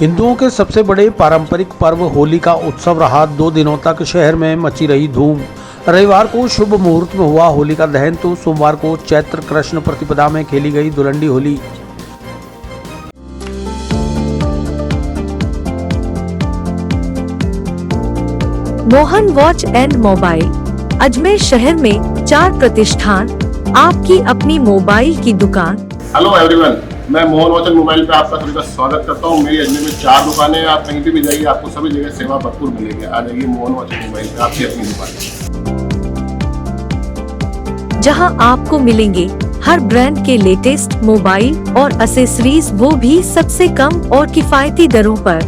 हिंदुओं के सबसे बड़े पारंपरिक पर्व होली का उत्सव रहा। 2 दिनों तक शहर में मची रही धूम। रविवार को शुभ मुहूर्त में हुआ होली का दहन तो सोमवार को चैत्र कृष्ण प्रतिपदा में खेली गई Dhulandi Holi. Mohan watch and mobile Ajmer शहर में 4 प्रतिष्ठान, आपकी अपनी मोबाइल की दुकान। हेलो एवरीवन, मैं मोहन वॉच एंड मोबाइल पे आपका सभी का स्वागत करता हूँ। मेरी अजमेर में 4 दुकानें हैं। आप कहीं भी जाइए, आपको सभी जगह सेवा भरपूर मिलेगी। आ जाइए मोहन वॉच एंड मोबाइल पे, आपकी अपनी दुकान, जहां आपको मिलेंगे हर ब्रांड के लेटेस्ट मोबाइल और एसेसरीज, वो भी सबसे कम और किफायती दरों पर।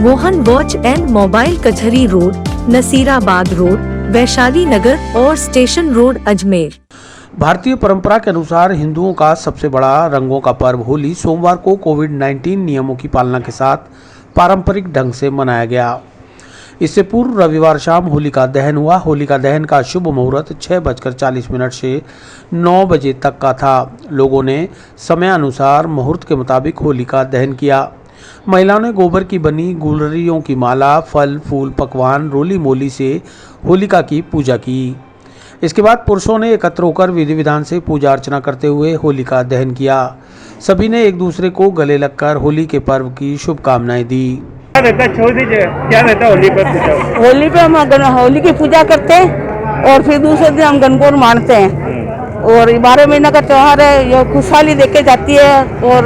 मोहन वॉच एंड मोबाइल कचहरी रोड, नसीराबाद रोड, वैशाली नगर और स्टेशन रोड, अजमेर। भारतीय परंपरा के अनुसार हिंदुओं का सबसे बड़ा रंगों का पर्व होली सोमवार को कोविड-19 नियमों की पालना के साथ पारंपरिक ढंग से मनाया गया। इससे पूर्व रविवार शाम होली का दहन हुआ। होली का दहन का शुभ मुहूर्त 6:40 से 9 बजे तक का था। लोगों ने समय अनुसार मुहूर्त के मुताबिक होली का दहन किया। महिलाओं ने गोबर की बनी गुलरियों की माला, फल फूल, पकवान, रोली मोली से होलिका की पूजा की। इसके बाद पुरुषों ने एकत्र होकर विधि विधान से पूजा अर्चना करते हुए होली का दहन किया। सभी ने एक दूसरे को गले लगकर होली के पर्व की शुभकामनाएं दी। क्या रहता, छोड़ दीजिए, क्या रहता होली पर पूजा? होली पे हम होली की पूजा करते हैं और फिर दूसरे दिन हम गणगौर मानते हैं। और 12 महीना का त्यौहार है, ये खुशहाली देके जाती है। और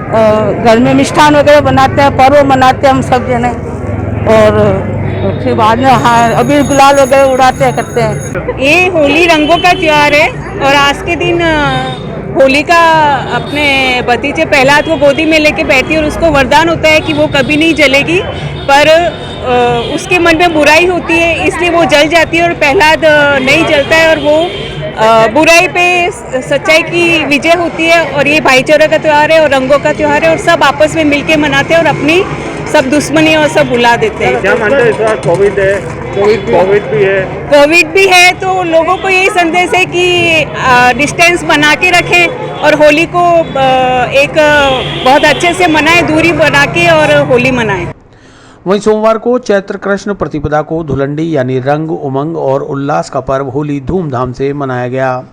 घर में मिष्ठान वगैरह बनाते हैं, पर्व मनाते हैं हम सब जने। और फिर बाद में अबीर गुलाल वगैरह उड़ाते हैं, करते हैं। ये होली रंगों का त्योहार है और आज के दिन होलिका अपने भतीजे प्रहलाद को गोदी में लेके बैठी है और उसको वरदान होता है कि वो कभी नहीं जलेगी, पर उसके मन में बुराई होती है, इसलिए वो जल जाती है और प्रहलाद नहीं जलता है और वो बुराई पे सच्चाई की विजय होती है। और ये भाईचारे का त्यौहार है और रंगों का त्यौहार है और सब आपस में मिलके मनाते हैं और अपनी सब दुश्मनी और सब भुला देते हैं। क्या मानते हैं इस बार कोविड है, कोविड भी है तो लोगों को यही संदेश है कि डिस्टेंस बना के रखें और होली को एक बहुत अच्छे से मनाएं, दूरी बना के और होली मनाएं। वहीं सोमवार को चैत्र कृष्ण प्रतिपदा को धुलंडी यानी रंग, उमंग और उल्लास का पर्व होली धूमधाम से मनाया गया।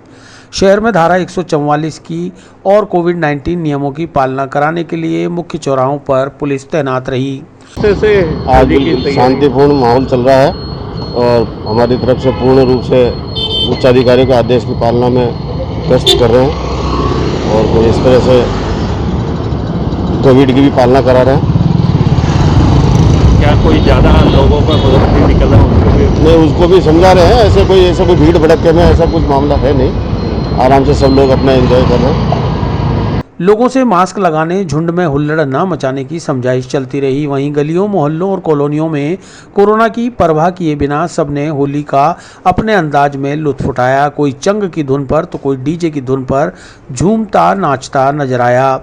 शहर में धारा 144 की और कोविड-19 नियमों की पालना कराने के लिए मुख्य चौराहों पर पुलिस तैनात रही। आज शांतिपूर्ण माहौल चल रहा है और हमारी तरफ से पूर्ण रूप से उच्चाधिकारी के आदेश की पालना में कष्ट कर रहे हैं और इस तरह से कोविड की भी पालना करा रहे हैं। क्या कोई ज़्यादा लोगों का निकल रहा है? नहीं, उसको भी समझा रहे हैं। ऐसा कोई भीड़ भड़के में ऐसा कुछ मामला है नहीं। आराम से सब लोग अपना एंजॉय कर रहे हैं। लोगों से मास्क लगाने, झुंड में हुल्लड़ न मचाने की समझाइश चलती रही। वहीं गलियों, मोहल्लों और कॉलोनियों में कोरोना की परवाह किए बिना सबने होली का अपने अंदाज में लुत्फ उठाया। कोई चंग की धुन पर तो कोई डीजे की धुन पर झूमता नाचता नजर आया।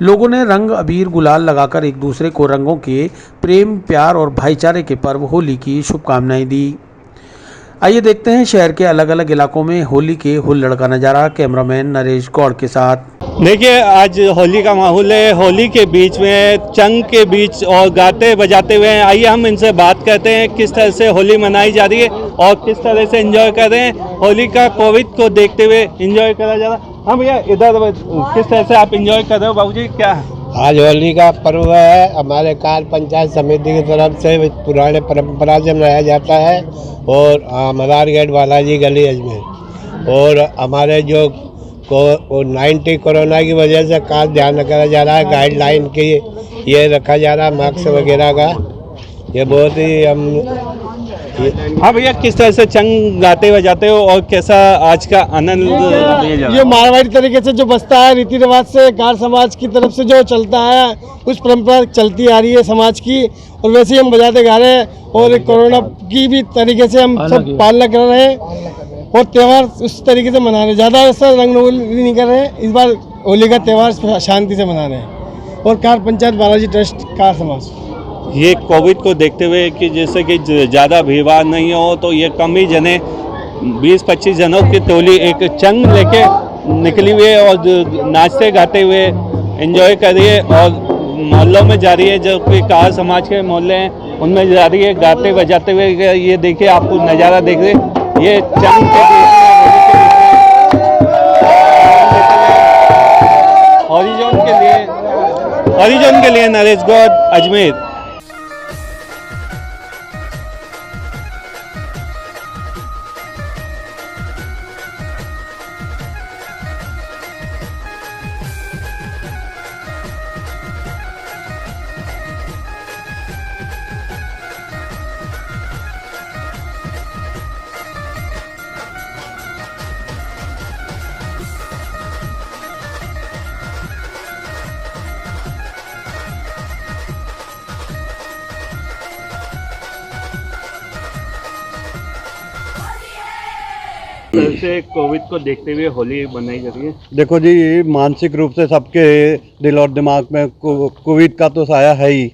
लोगों ने रंग, अबीर, गुलाल लगाकर एक दूसरे को रंगों के प्रेम, प्यार और भाईचारे के पर्व होली की शुभकामनाएं दी। आइए देखते हैं शहर के अलग अलग इलाकों में होली के हुल्लड़ का नज़ारा कैमरामैन नरेश गौड़ के साथ। देखिए, आज होली का माहौल है। होली के बीच में, चंग के बीच और गाते बजाते हुए, आइए हम इनसे बात करते हैं किस तरह से होली मनाई जा रही है और किस तरह से एंजॉय कर रहे हैं। होली का कोविड को देखते हुए एंजॉय करा जा रहा है। हाँ भैया, इधर किस तरह से आप एंजॉय कर रहे हो? बाबूजी, क्या है? आज होली का पर्व है। हमारे काल पंचायत समिति की तरफ से पुराने परंपरा से मनाया जाता है और मदार गेट बालाजी गली अजमेर। और हमारे जो 90 कोरोना की वजह से खास ध्यान रखा जा रहा है, गाइडलाइन की ये रखा जा रहा है, मास्क वगैरह का। ये बहुत ही हम हाँ भैया, किस तरह से चंग गाते बजाते हो और कैसा आज का आनंद? ये मारवाड़ी तरीके से जो बसता है, रीति रिवाज से कार समाज की तरफ से जो चलता है, उस परंपरा चलती आ रही है समाज की, और वैसे ही हम बजाते गा रहे हैं। और कोरोना की भी तरीके से हम सब पालना कर रहे हैं और त्यौहार उस तरीके से मना रहे हैं। ज़्यादा ऐसा रंग नहीं कर रहे हैं। इस बार होली का त्यौहार शांति से मना रहे हैं। और car panchayat Balaji trust car समाज ये कोविड को देखते हुए कि जैसे कि ज़्यादा भीड़ नहीं हो तो ये कम ही जने 20-25 जनों की टोली एक चंग लेके निकली हुई है और नाचते गाते हुए एंजॉय करिए और मोहल्लों में जा रही है, जो कोई कार समाज के मोहल्ले हैं उनमें जा रही है, गाते बजाते हुए। ये देखिए, आपको नज़ारा देख रहे, ये चंद के हॉरिजॉन के लिए नरेश गौड़, अजमेर। से कोविड को देखते हुए होली मनाई जा रही है। देखो जी, ये मानसिक रूप से सबके दिल और दिमाग में कोविड का तो साया है ही,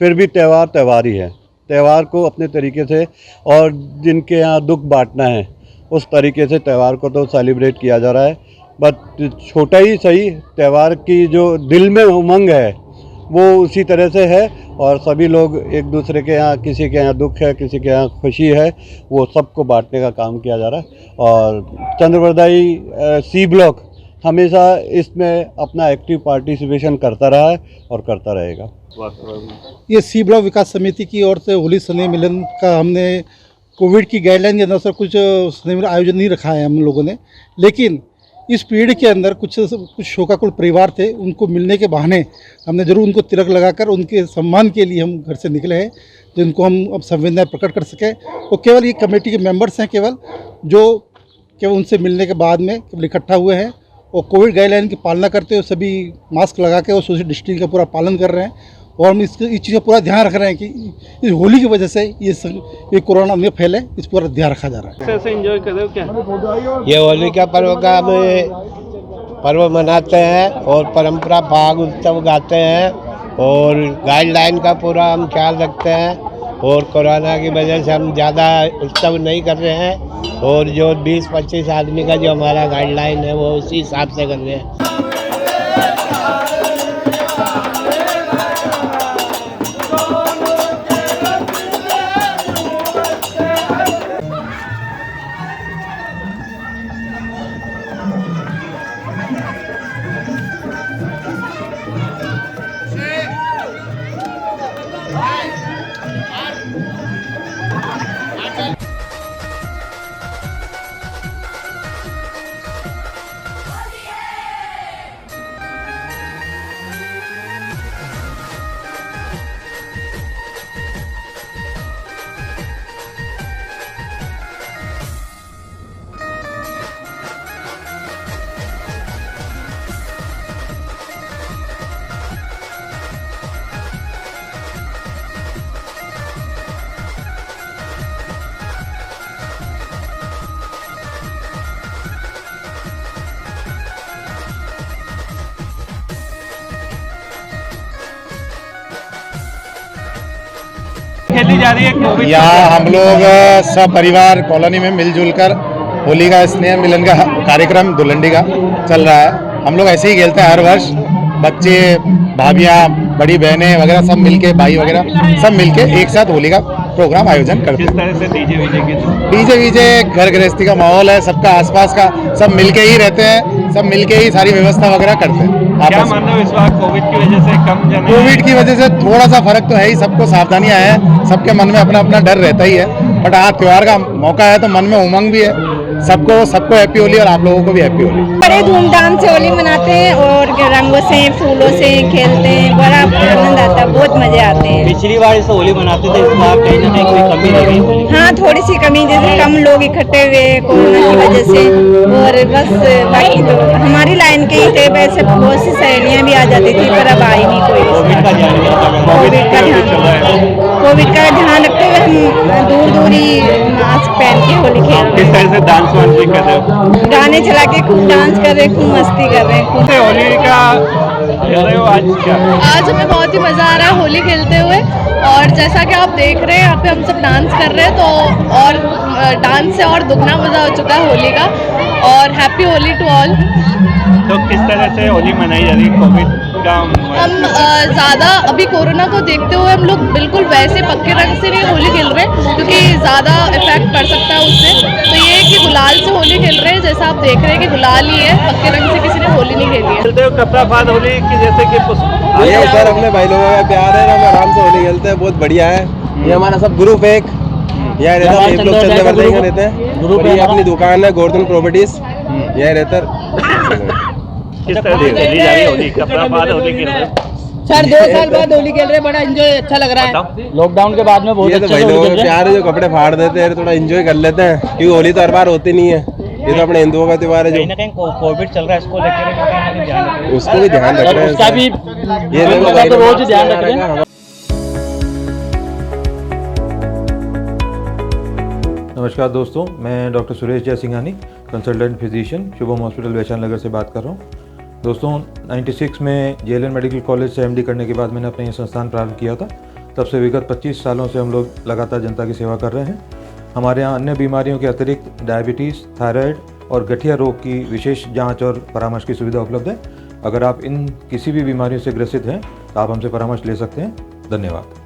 फिर भी त्यौहार ही है। त्यौहार को अपने तरीके से, और जिनके यहाँ दुख बांटना है उस तरीके से त्यौहार को तो सेलिब्रेट किया जा रहा है। बट छोटा ही सही, त्यौहार की जो दिल में उमंग है वो उसी तरह से है, और सभी लोग एक दूसरे के यहाँ, किसी के यहाँ दुख है, किसी के यहाँ खुशी है, वो सबको बांटने का काम किया जा रहा है। और चंद्रवरदाई सी ब्लॉक हमेशा इसमें अपना एक्टिव पार्टिसिपेशन करता रहा है और करता रहेगा। ये सी ब्लॉक विकास समिति की ओर से होली स्नेह मिलन का हमने कोविड की गाइडलाइन के अनुसार कुछ स्नेह मिलन आयोजन नहीं रखा है हम लोगों ने, लेकिन इस पीरियड के अंदर कुछ शोकाकुल परिवार थे, उनको मिलने के बहाने हमने ज़रूर उनको तिलक लगाकर उनके सम्मान के लिए हम घर से निकले हैं, जिनको हम अब संवेदना प्रकट कर सकें। वो केवल ये कमेटी के मेंबर्स हैं केवल, जो केवल उनसे मिलने के बाद में केवल इकट्ठा हुए हैं और कोविड गाइडलाइन की पालना करते हुए सभी मास्क लगा के और सोशल डिस्टेंसिंग का पूरा पालन कर रहे हैं। और हम इस चीज़ का पूरा ध्यान रख रहे हैं कि इस होली की वजह से ये कोरोना न फैले, इस पूरा ध्यान रखा जा रहा है। कैसे एंजॉय कर रहे हो क्या? ये होली का पर्व का हम पर्व मनाते हैं और परंपरा फाग उत्सव गाते हैं और गाइडलाइन का पूरा हम ख्याल रखते हैं, और कोरोना की वजह से हम ज़्यादा उत्सव नहीं कर रहे हैं, और जो 20-25 आदमी का जो हमारा गाइडलाइन है वो उसी हिसाब से कर रहे हैं। खेली जा रही है कोविड। यहाँ हम लोग सब परिवार कॉलोनी में मिलजुल कर होली का स्नेह मिलन का कार्यक्रम दुलंडी का चल रहा है। हम लोग ऐसे ही खेलते हैं हर वर्ष, बच्चे, भाभियाँ, बड़ी बहनें वगैरह सब मिलके, भाई वगैरह सब मिलके एक साथ होली का प्रोग्राम आयोजन करते हैं। किस तरह से डीजे वीजे घर गृहस्थी का माहौल है, सबका आसपास का, सब मिलके ही रहते हैं, सब मिलके ही सारी व्यवस्था वगैरह करते हैं। क्या मान रहे हो इस बार कोविड की वजह से कम जने? कोविड की वजह से थोड़ा सा फर्क तो है ही, सबको सावधानियां हैं, सबके मन में अपना अपना डर रहता ही है, बट हाँ त्योहार का मौका है तो मन में उमंग भी है। सबको हैप्पी होली और आप लोगों को भी हैप्पी होली। बड़े धूमधाम से होली मनाते हैं और रंगों से, फूलों से खेलते हैं, बड़ा आनंद आता है, बहुत मजे आते हैं। पिछली बार से होली मनाते थे, इस बार कहीं ना कहीं कोई कमी लगी? हाँ, थोड़ी सी कमी, जैसे कम लोग इकट्ठे हुए कोरोना की वजह से, और बस बाकी तो हमारी लाइन के ही थे, वैसे बहुत सी सहेलियाँ भी आ जाती थी, पर अब आई नहीं कोई। कोविड का ध्यान रखते हुए हम दूर ही मास्क पहन के होली खेल रहे हैं। डांस वांस भी कर रहे हो? गाने चला के खूब डांस कर रहे हैं, खूब मस्ती कर रहे हैं। होली का खेल रहे हो आज? क्या आज हमें बहुत ही मज़ा आ रहा है होली खेलते हुए, और जैसा कि आप देख रहे हैं यहाँ पे हम सब डांस कर रहे हैं, तो और डांस से और दुगना मज़ा हो चुका है होली का। और हैप्पी होली टू ऑल। तो किस तरह से होली मनाई जा रही है कोविड हम ज़्यादा अभी कोरोना को देखते हुए हम लोग बिल्कुल वैसे पक्के रंग से नहीं होली खेल रहे, क्योंकि ज़्यादा इफेक्ट पड़ सकता है उससे। तो ये है कि गुलाल से होली खेल रहे हैं, जैसा आप देख रहे हैं कि गुलाल ही है, पक्के रंग से किसी ने होली नहीं खेली है। खेलते हो कपड़ा फाद होली की, जैसे कि ये सर अपने भाई लोगों का प्यार है, हम आराम से होली खेलते हैं, बहुत बढ़िया है। ये हमारा सब ग्रुप एक यह रहता है, लोग चंदे बरदई का रहते हैं, और ये अपनी दुकान है गोवर्धन प्रॉपर्टीज, यह रहता है। किस तरह से खेली जा रही है होली, कपड़ा फाद होली खेल रहे हैं? सर 2 साल बाद होली खेल रहे हैं, बड़ा एंजॉय अच्छा लग रहा है। लॉकडाउन के बाद में बहुत ये तो भाई लोगों का प्यार है, जो कपड़े फाड़ देते हैं थोड़ा एंजॉय कर लेते हैं, क्योंकि होली तो हर बार होती नहीं है, ये तो अपने हिंदुओं का त्योहार है। जो कोविड चल रहा है इसको लेकर उसको भी ध्यान रख रहे हैं, उसका भी ये तो रोज ध्यान रख रहे हैं। नमस्कार दोस्तों, मैं doctor Suresh Jaisinghani, consultant physician, Shubham hospital Vaishali Nagar से बात कर रहा हूँ। दोस्तों 96 में JLN मेडिकल कॉलेज से MD करने के बाद मैंने अपना ये संस्थान प्रारंभ किया था। तब से विगत 25 सालों से हम लोग लगातार जनता की सेवा कर रहे हैं। हमारे यहाँ अन्य बीमारियों के अतिरिक्त डायबिटीज़, थायराइड और गठिया रोग की विशेष जाँच और परामर्श की सुविधा उपलब्ध है। अगर आप इन किसी भी बीमारियों से ग्रसित हैं तो आप हमसे परामर्श ले सकते हैं। धन्यवाद।